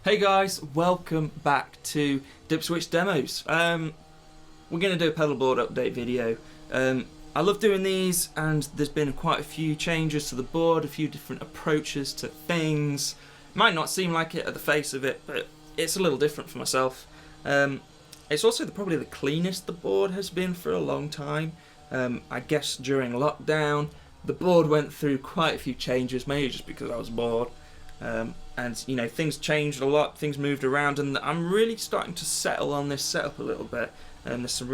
Hey guys, welcome back to Dipswitch Demos. We're going to do a pedalboard update video. I love doing these, and there's been quite a few changes to the board, a few different approaches to things. Might not seem like it at the face of it, but it's a little different for myself. It's also probably the cleanest the board has been for a long time. I guess during lockdown, the board went through quite a few changes, maybe just because I was bored. And you know, things changed a lot, things moved around, and I'm really starting to settle on this setup a little bit. There's some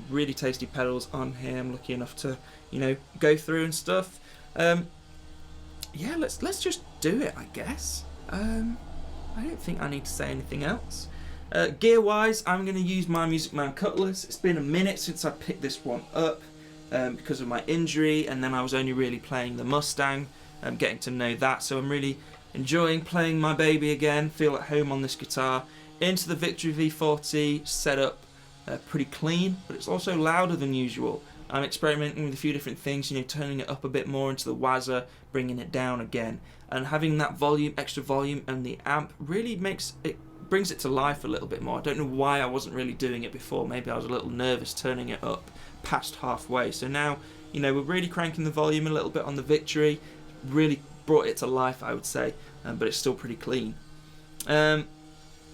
really tasty pedals on here. I'm lucky enough to, you know, go through and stuff. Yeah, let's just do it, I guess. I don't think I need to say anything else. Gear wise, I'm going to use my Music Man Cutlass. It's been a minute since I picked this one up because of my injury, and then I was only really playing the Mustang, getting to know that, so I'm really enjoying playing my baby again, feel at home on this guitar. Into the Victory V40 setup, pretty clean, but it's also louder than usual. I'm experimenting with a few different things, you know, turning it up a bit more into the wazzer, bringing it down again, and having that volume, extra volume, and the amp really brings it to life a little bit more. I don't know why I wasn't really doing it before. Maybe I was a little nervous turning it up past halfway. So now, you know, we're really cranking the volume a little bit on the Victory, really brought it to life, I would say, but it's still pretty clean. Then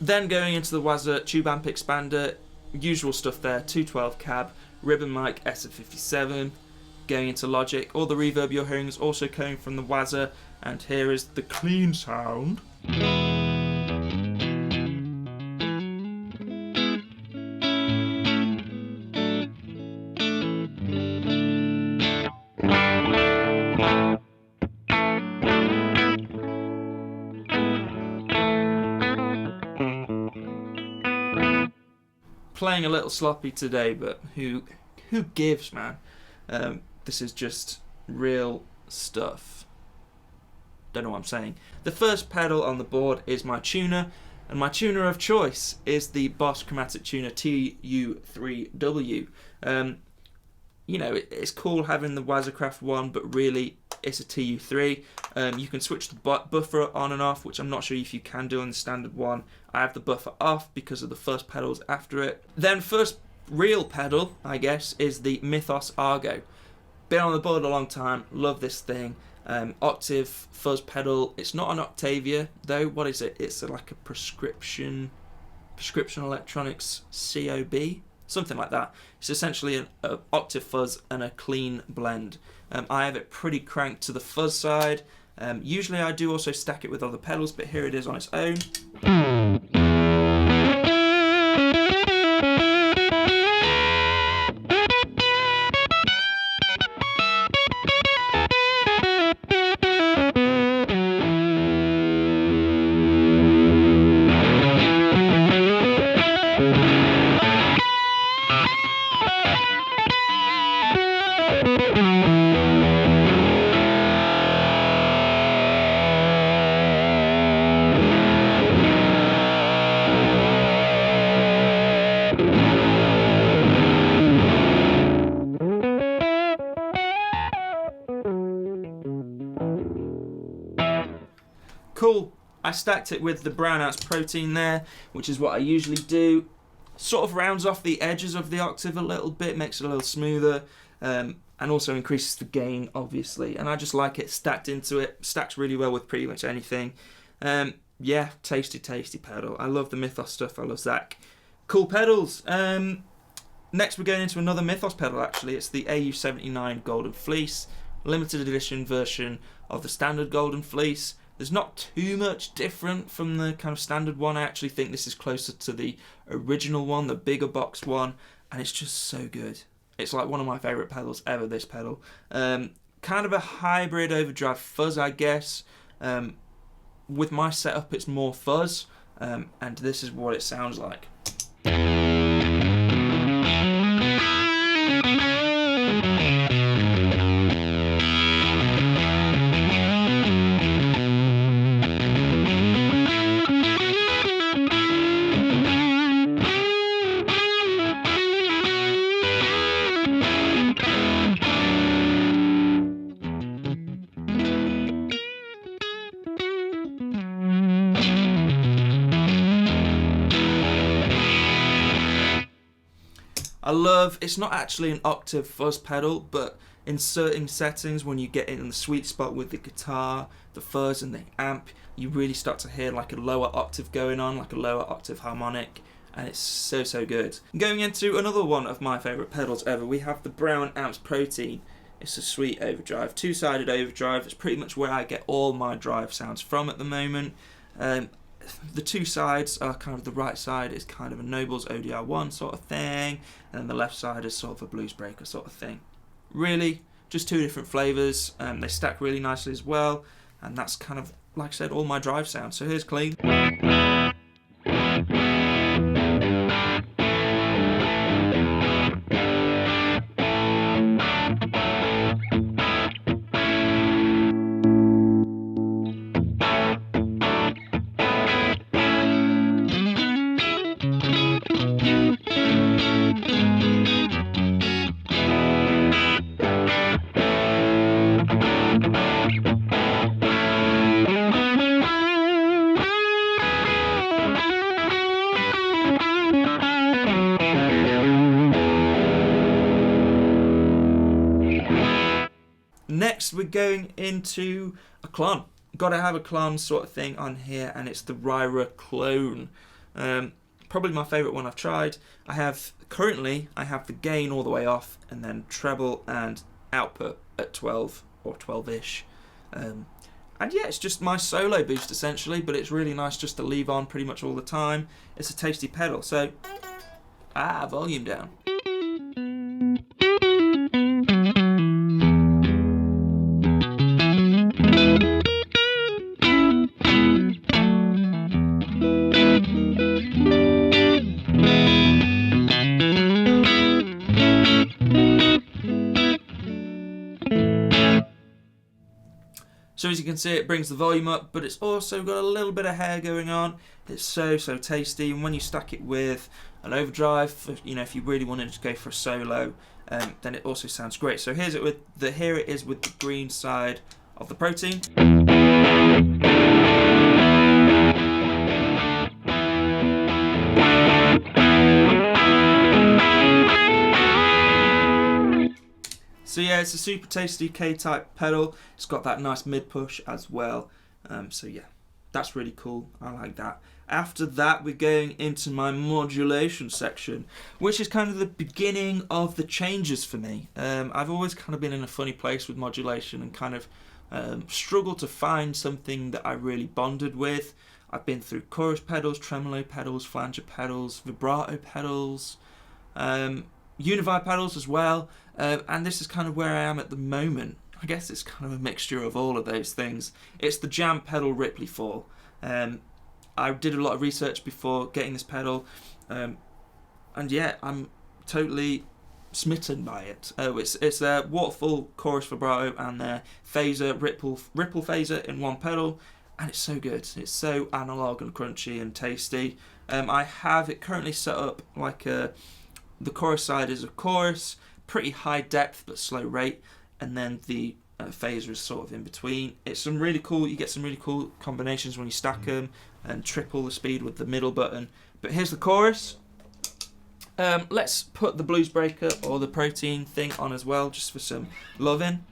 going into the Wazzer tube amp expander, usual stuff there, 212 cab, ribbon mic SF57. Going into Logic, all the reverb you're hearing is also coming from the Wazzer, and here is the clean sound. Playing a little sloppy today, but who gives, man? This is just real stuff. Don't know what I'm saying. The first pedal on the board is my tuner, and my tuner of choice is the Boss Chromatic Tuner TU3W. You know, it's cool having the Wazzercraft one, but really it's a TU3. You can switch the buffer on and off, which I'm not sure if you can do on the standard one. I have the buffer off because of the first pedals after it. Then first real pedal, I guess, is the Mythos Argo. Been on the board a long time, love this thing. Octave fuzz pedal. It's not an Octavia though. What is it? It's like a prescription electronics COB. Something like that. It's essentially an octave fuzz and a clean blend. I have it pretty cranked to the fuzz side. Usually I do also stack it with other pedals, but here it is on its own. Cool. I stacked it with the Browne protein there, which is what I usually do. Sort of rounds off the edges of the octave a little bit, makes it a little smoother, and also increases the gain, obviously. And I just like it stacked into it. Stacks really well with pretty much anything. Yeah, tasty pedal. I love the Mythos stuff. I love Zach. Cool pedals. Next we're going into another Mythos pedal, actually. It's the AU79 Golden Fleece, limited edition version of the standard Golden Fleece. There's not too much different from the kind of standard one. I actually think this is closer to the original one, the bigger box one, and it's just so good. It's like one of my favourite pedals ever, this pedal. Kind of a hybrid overdrive fuzz, I guess. With my setup, it's more fuzz, and this is what it sounds like. I love, it's not actually an octave fuzz pedal, but in certain settings, when you get in the sweet spot with the guitar, the fuzz and the amp, you really start to hear like a lower octave going on, like a lower octave harmonic, and it's so, so good. Going into another one of my favourite pedals ever, we have the Browne Amps Protein. It's a sweet overdrive, two-sided overdrive. It's pretty much where I get all my drive sounds from at the moment. The two sides are kind of, the right side is kind of a Nobles ODR1 sort of thing, and then the left side is sort of a Blues Breaker sort of thing. Really, just two different flavours. They stack really nicely as well, and that's kind of, like I said, all my drive sounds. So here's clean. Next, we're going into a Klone. Gotta have a Klone sort of thing on here, and it's the RYRA Klone. Probably my favourite one I've tried. Currently I have the gain all the way off, and then treble and output at 12 or 12-ish. And yeah, it's just my solo boost essentially, but it's really nice just to leave on pretty much all the time. It's a tasty pedal, so volume down. So as you can see, it brings the volume up, but it's also got a little bit of hair going on. It's so, so tasty, and when you stack it with an overdrive, you know, if you really wanted to go for a solo, then it also sounds great. So here it is with the green side of the Protein. So yeah, it's a super tasty K-type pedal. It's got that nice mid-push as well. So yeah, that's really cool. I like that. After that, we're going into my modulation section, which is kind of the beginning of the changes for me. I've always kind of been in a funny place with modulation and kind of struggled to find something that I really bonded with. I've been through chorus pedals, tremolo pedals, flanger pedals, vibrato pedals, univibe pedals as well, and this is kind of where I am at the moment. I guess it's kind of a mixture of all of those things. It's the Jam Pedal Ripley Fall. I did a lot of research before getting this pedal, and yeah, I'm totally smitten by it. It's a waterfall chorus vibrato and their phaser ripple phaser in one pedal, and it's so good. It's so analog and crunchy and tasty. I have it currently set up like the chorus side is a chorus, pretty high depth but slow rate, and then the phaser is sort of in between. It's some really cool, you get some really cool combinations when you stack them and triple the speed with the middle button. But here's the chorus. Let's put the Blues Breaker or the Protein thing on as well, just for some loving.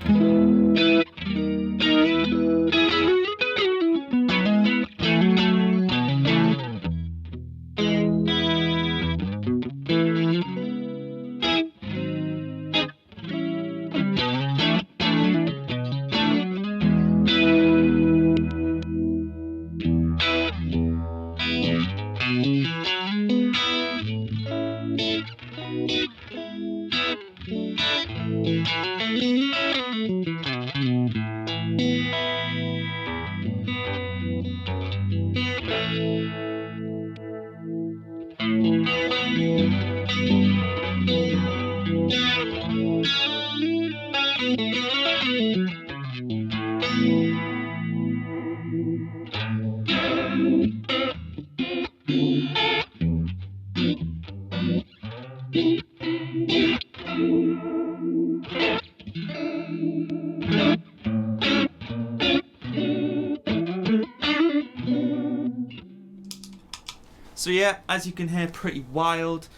So yeah, as you can hear, pretty wild.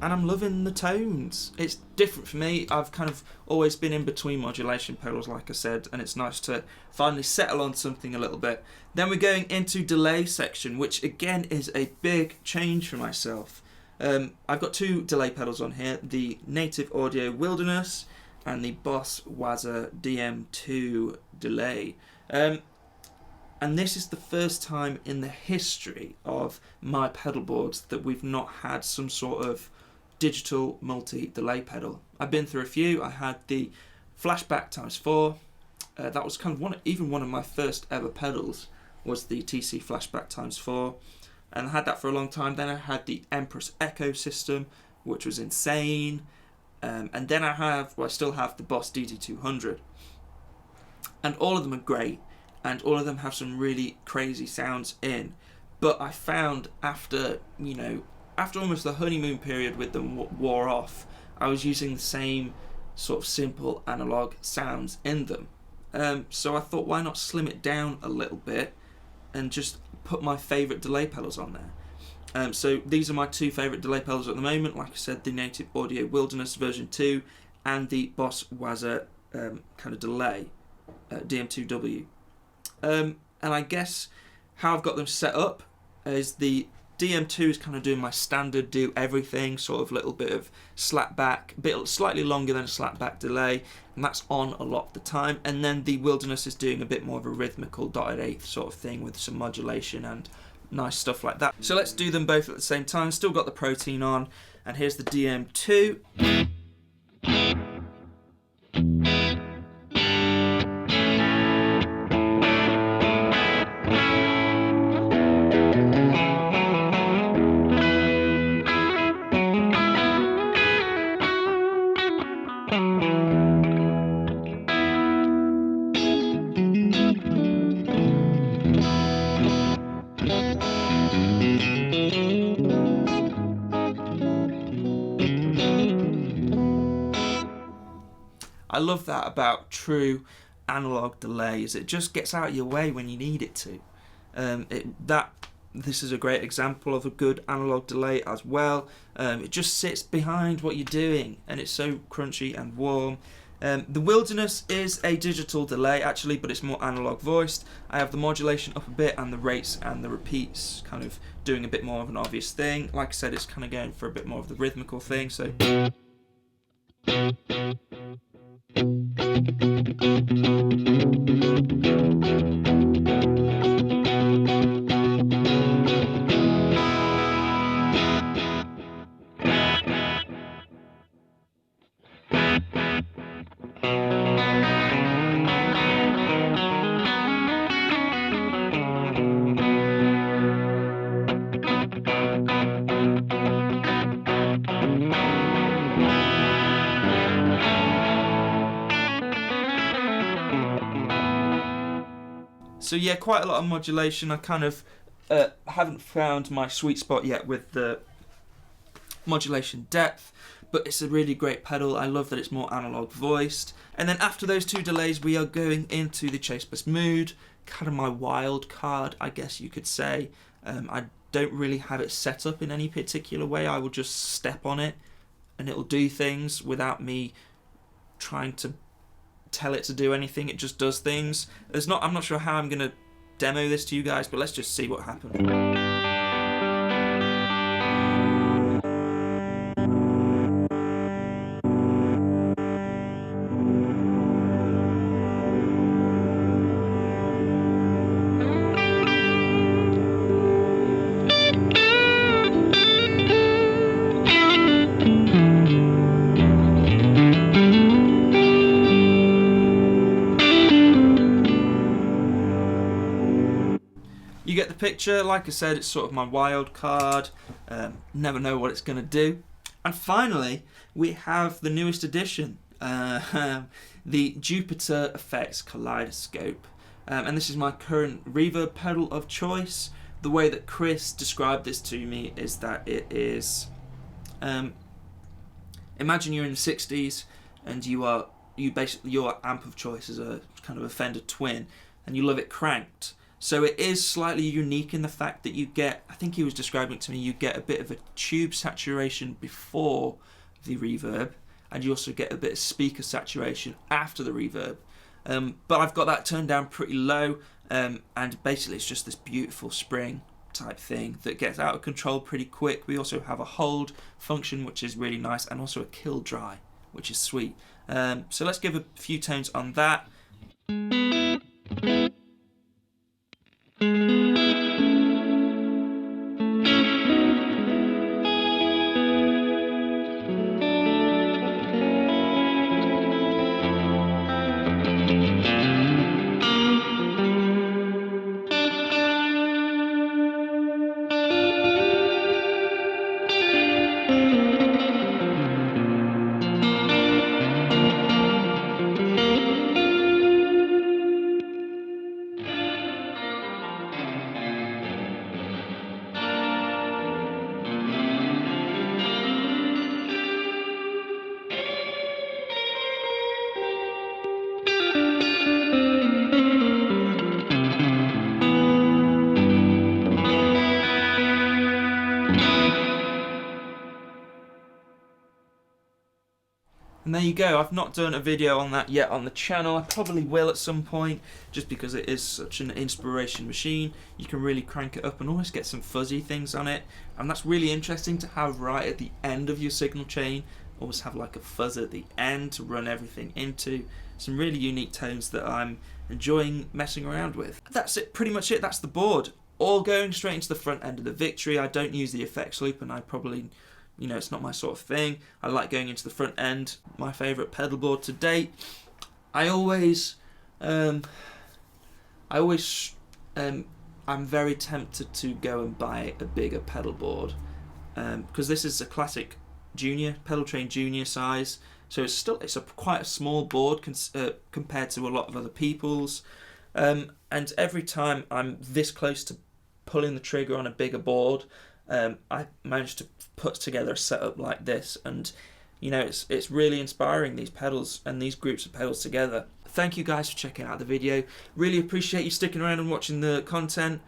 and I'm loving the tones. It's different for me. I've kind of always been in between modulation pedals, like I said, and it's nice to finally settle on something a little bit. Then we're going into delay section, which again is a big change for myself. I've got two delay pedals on here, the NativeAudio Wilderness and the Boss Wazza DM2 delay. And this is the first time in the history of my pedal boards that we've not had some sort of digital multi-delay pedal. I've been through a few. I had the Flashback x4. That was kind of even one of my first ever pedals was the TC Flashback x4. And I had that for a long time. Then I had the Empress Echo system, which was insane. And then I still have the Boss DD200. And all of them are great. And all of them have some really crazy sounds in. But I found after almost the honeymoon period with them wore off, I was using the same sort of simple analog sounds in them. So I thought, why not slim it down a little bit and just put my favourite delay pedals on there. So these are my two favourite delay pedals at the moment. Like I said, the NativeAudio Wilderness version 2 and the Boss Wazza kind of delay, DM2W. And I guess how I've got them set up is the DM2 is kind of doing my standard do everything, sort of little bit of slap back, slightly longer than a slap back delay, and that's on a lot of the time. And then the Wilderness is doing a bit more of a rhythmical dotted eighth sort of thing with some modulation and nice stuff like that. So let's do them both at the same time. Still got the protein on, and here's the DM2. I love that about true analog delay, is it just gets out of your way when you need it to. This is a great example of a good analog delay as well. It just sits behind what you're doing and it's so crunchy and warm. The Wilderness is a digital delay actually, but it's more analog voiced. I have the modulation up a bit and the rates and the repeats kind of doing a bit more of an obvious thing. Like I said, it's kind of going for a bit more of the rhythmical thing. So So yeah, quite a lot of modulation. I kind of haven't found my sweet spot yet with the modulation depth, but it's a really great pedal. I love that it's more analog voiced. And then after those two delays, we are going into the Chase Bliss mood, kind of my wild card, I guess you could say. I don't really have it set up in any particular way. I will just step on it and it'll do things without me trying to tell it to do anything. It just does things. I'm not sure how I'm going to demo this to you guys, but let's just see what happens. You get the picture. Like I said, it's sort of my wild card. Never know what it's going to do. And finally, we have the newest addition, the JPTR FX Kaleidoscope. And this is my current reverb pedal of choice. The way that Chris described this to me is that it is, imagine you're in the 60s and your amp of choice is a kind of a Fender Twin, and you love it cranked. So it is slightly unique in the fact that you get, I think he was describing it to me, you get a bit of a tube saturation before the reverb, and you also get a bit of speaker saturation after the reverb. But I've got that turned down pretty low, and basically it's just this beautiful spring type thing that gets out of control pretty quick. We also have a hold function, which is really nice, and also a kill dry, which is sweet. So let's give a few tones on that. And there you go. I've not done a video on that yet on the channel. I probably will at some point, just because it is such an inspiration machine. You can really crank it up and almost get some fuzzy things on it, and that's really interesting to have right at the end of your signal chain. Always have like a fuzz at the end to run everything into. Some really unique tones that I'm enjoying messing around with. That's it, pretty much it. That's the board. All going straight into the front end of the Victory. I don't use the effects loop, and I probably, you know, it's not my sort of thing. I like going into the front end. My favourite pedal board to date. I'm very tempted to go and buy a bigger pedal board, because this is a classic junior, pedal train junior size. So it's quite a small board compared to a lot of other people's. And every time I'm this close to pulling the trigger on a bigger board, I managed to put together a setup like this, and you know, it's really inspiring, these pedals and these groups of pedals together. Thank you guys for checking out the video. Really appreciate you sticking around and watching the content.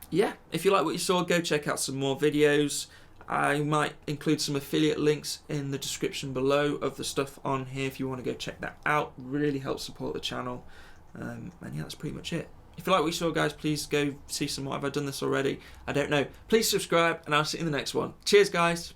Yeah, if you like what you saw, go check out some more videos. I might include some affiliate links in the description below of the stuff on here if you want to go check that out. Really helps support the channel. And yeah, that's pretty much it. If you like what you saw, guys, please go see some more. Have I done this already? I don't know. Please subscribe, and I'll see you in the next one. Cheers, guys.